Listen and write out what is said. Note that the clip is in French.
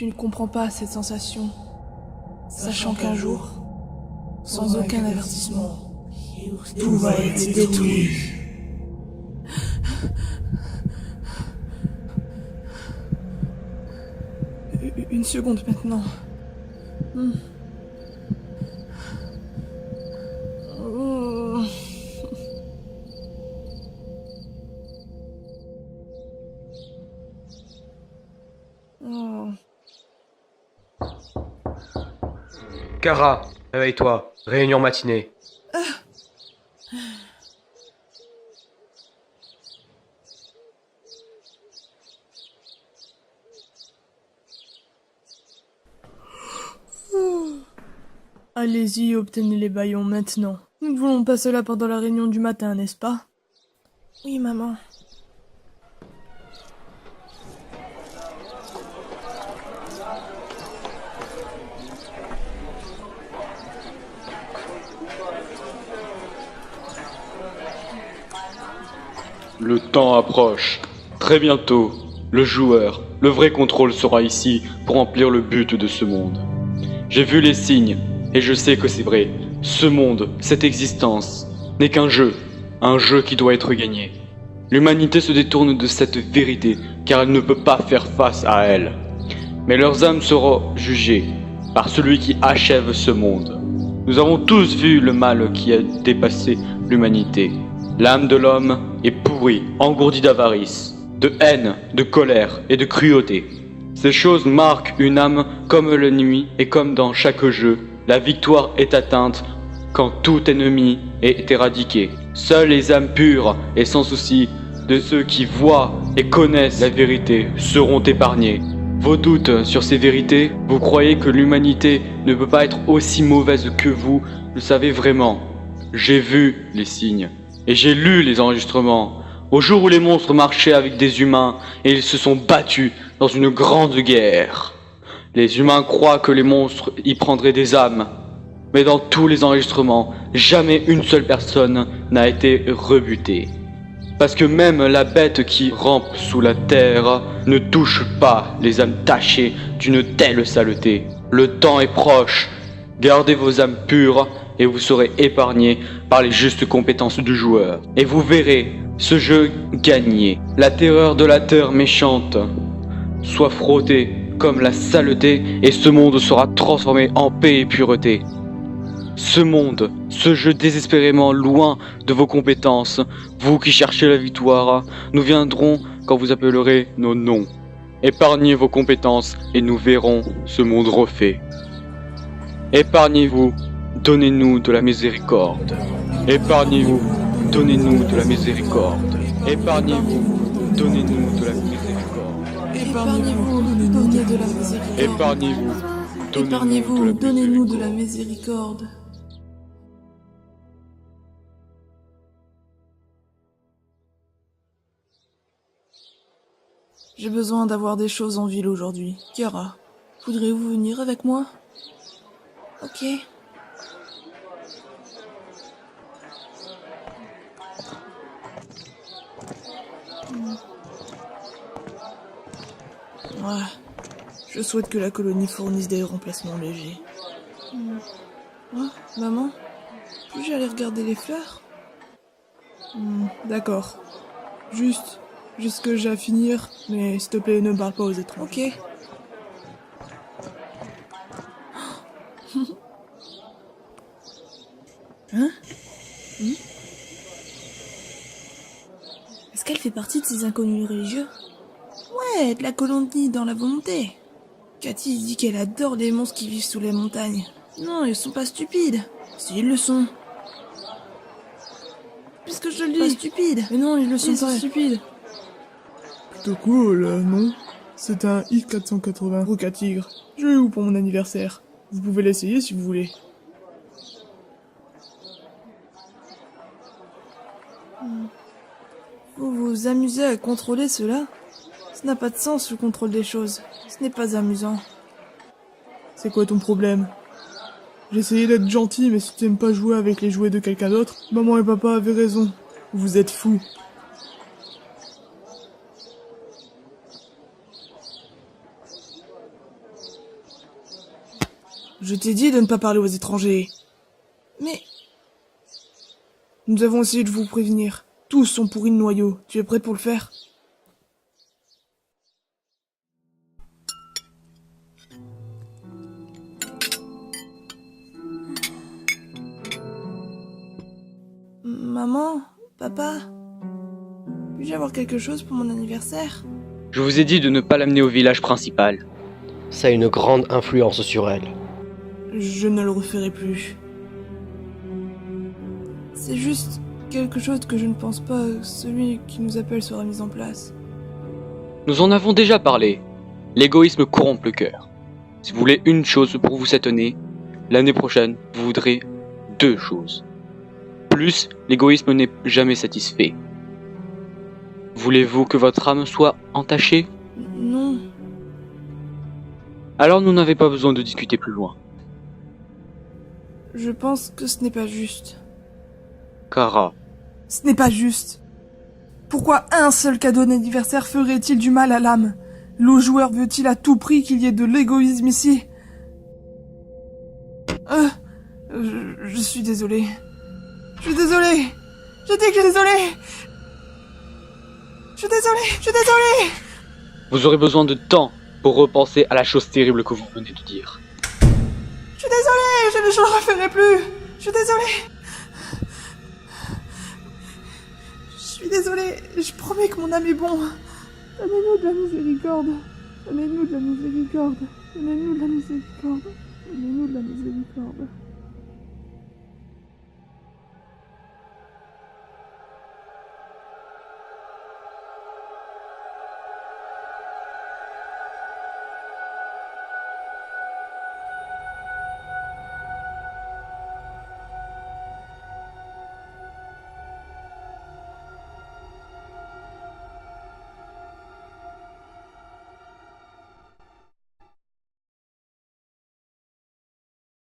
Tu ne comprends pas cette sensation, sachant qu'un jour, sans aucun avertissement, tout va être détruit. Une seconde maintenant. Oh. Oh. Kara, réveille-toi. Réunion matinée. Allez-y, obtenez les baillons maintenant. Nous ne voulons pas cela pendant la réunion du matin, n'est-ce pas? Oui, maman. Le temps approche. Très bientôt, le joueur, le vrai contrôle sera ici pour remplir le but de ce monde. J'ai vu les signes, et je sais que c'est vrai. Ce monde, cette existence, n'est qu'un jeu. Un jeu qui doit être gagné. L'humanité se détourne de cette vérité, car elle ne peut pas faire face à elle. Mais leurs âmes seront jugées par celui qui achève ce monde. Nous avons tous vu le mal qui a dépassé l'humanité. L'âme de l'homme est pourrie, engourdie d'avarice, de haine, de colère et de cruauté. Ces choses marquent une âme comme la nuit et comme dans chaque jeu, la victoire est atteinte quand tout ennemi est éradiqué. Seules les âmes pures et sans souci de ceux qui voient et connaissent la vérité seront épargnés. Vos doutes sur ces vérités, vous croyez que l'humanité ne peut pas être aussi mauvaise que vous le savez vraiment. J'ai vu les signes. Et j'ai lu les enregistrements. Au jour où les monstres marchaient avec des humains et ils se sont battus dans une grande guerre. Les humains croient que les monstres y prendraient des âmes. Mais dans tous les enregistrements, jamais une seule personne n'a été rebutée. Parce que même la bête qui rampe sous la terre ne touche pas les âmes tachées d'une telle saleté. Le temps est proche. Gardez vos âmes pures et vous serez épargnés par les justes compétences du joueur. Et vous verrez ce jeu gagner. La terreur de la terre méchante soit frottée comme la saleté et ce monde sera transformé en paix et pureté. Ce monde, ce jeu désespérément loin de vos compétences, vous qui cherchez la victoire, nous viendrons quand vous appellerez nos noms. Épargnez vos compétences et nous verrons ce monde refait. Épargnez-vous, donnez-nous de la miséricorde. Épargnez-vous, donnez-nous de la miséricorde. Épargnez-vous, donnez-nous de la miséricorde. Épargnez-vous, donnez de la miséricorde. Épargnez-vous, Épargnez-vous, donnez-nous de la miséricorde. J'ai besoin d'avoir des choses en ville aujourd'hui. Kara, voudriez-vous venir avec moi? Ok. Ouais. Je souhaite que la colonie fournisse des remplacements légers. Oh, maman, puis-je aller regarder les fleurs? D'accord. Juste que j'ai à finir, mais s'il te plaît, ne parle pas aux étrangers. Ok. Hein? Est-ce qu'elle fait partie de ces inconnus religieux? Ouais, de la colonie dans la volonté. Cathy dit qu'elle adore les monstres qui vivent sous les montagnes. Non, ils sont pas stupides. Si, ils le sont. Puisque je te le dis. Pas stupides. Mais non, ils le sont pas. Stupides. Plutôt cool, non? C'est un I-480 Roca Tigre. Je l'ai eu pour mon anniversaire. Vous pouvez l'essayer si vous voulez. Vous vous amusez à contrôler cela? Ça n'a pas de sens, le contrôle des choses. Ce n'est pas amusant. C'est quoi ton problème? J'essayais d'être gentil, mais si tu n'aimes pas jouer avec les jouets de quelqu'un d'autre, maman et papa avaient raison. Vous êtes fous. Je t'ai dit de ne pas parler aux étrangers. Mais... Nous avons essayé de vous prévenir. Tous sont pourris de noyaux. Tu es prêt pour le faire? Maman, papa, puis-je avoir quelque chose pour mon anniversaire? Je vous ai dit de ne pas l'amener au village principal. Ça a une grande influence sur elle. Je ne le referai plus. C'est juste quelque chose que je ne pense pas celui qui nous appelle sera mis en place. Nous en avons déjà parlé. L'égoïsme corrompt le cœur. Si vous voulez une chose pour vous cette année, l'année prochaine, vous voudrez 2 choses. Plus, l'égoïsme n'est jamais satisfait. Voulez-vous que votre âme soit entachée? Non, Alors nous n'avons pas besoin de discuter plus loin. je pense que ce n'est pas juste. Kara, Ce n'est pas juste. Pourquoi un seul cadeau d'anniversaire ferait-il du mal à l'âme? Le joueur veut-il à tout prix qu'il y ait de l'égoïsme ici? Je suis désolé. Je suis désolé. Je dis que je suis désolé. Je suis désolé. vous aurez besoin de temps pour repenser à la chose terrible que vous venez de dire. Je suis désolé, je ne le referai plus. Je suis désolé. Je suis désolé, je promets que mon âme est bon. Donnez-nous de la miséricorde. Donnez-nous de la miséricorde. Donnez-nous de la miséricorde. Donnez-nous de la miséricorde.